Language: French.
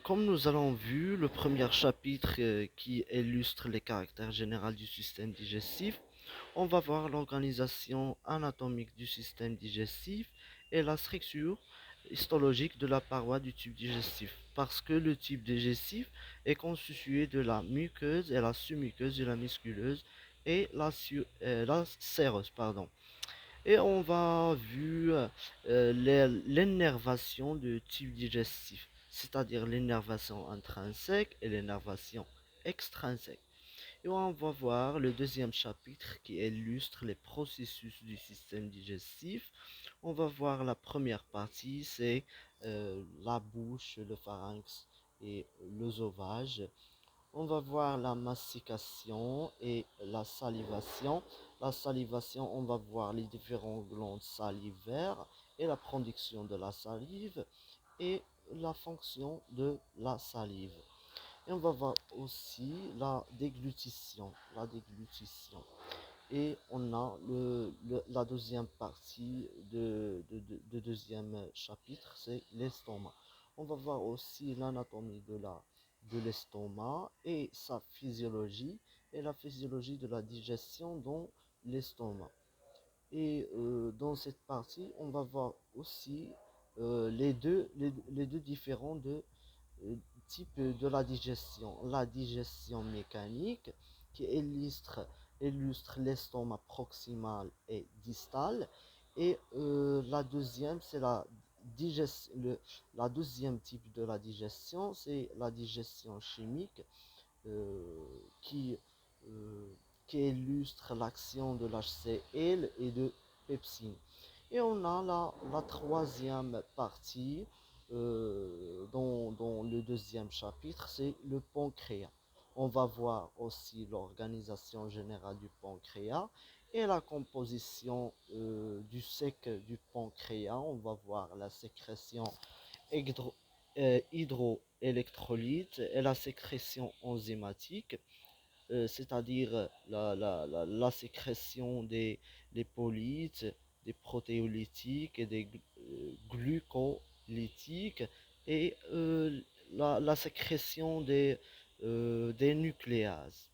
Comme nous allons vu, le premier chapitre qui illustre les caractères généraux du système digestif, on va voir l'organisation anatomique du système digestif et la structure histologique de la paroi du tube digestif. Parce que le tube digestif est constitué de la muqueuse et la submuqueuse de la musculeuse et la séreuse, pardon. Et on va voir l'énervation du tube digestif, c'est-à-dire l'énervation intrinsèque et l'énervation extrinsèque. Et on va voir le deuxième chapitre qui illustre les processus du système digestif. On va voir la première partie, c'est la bouche, le pharynx et l'œsophage. On va voir la mastication et la salivation. La salivation, on va voir les différentes glandes salivaires et la production de la salive et la fonction de la salive. Et on va voir aussi la déglutition. La déglutition. Et on a la deuxième partie de deuxième chapitre, c'est l'estomac. On va voir aussi l'anatomie de l'estomac et sa physiologie et la physiologie de la digestion dans l'estomac. Et dans cette partie, on va voir aussi les deux différents euh, types de la digestion. La digestion mécanique qui illustre l'estomac proximal et distal. Et la deuxième, c'est la deuxième type de la digestion, c'est la digestion chimique euh, qui, euh, qui illustre l'action de l'HCl et de pepsine. Et on a la troisième partie dans le deuxième chapitre, c'est le pancréas. On va voir aussi l'organisation générale du pancréas et la composition du sec du pancréas. On va voir la sécrétion hydro, hydroélectrolyte et la sécrétion enzymatique, c'est-à-dire la sécrétion des lipolytes, des protéolytiques et des glucolytiques et la sécrétion des nucléases.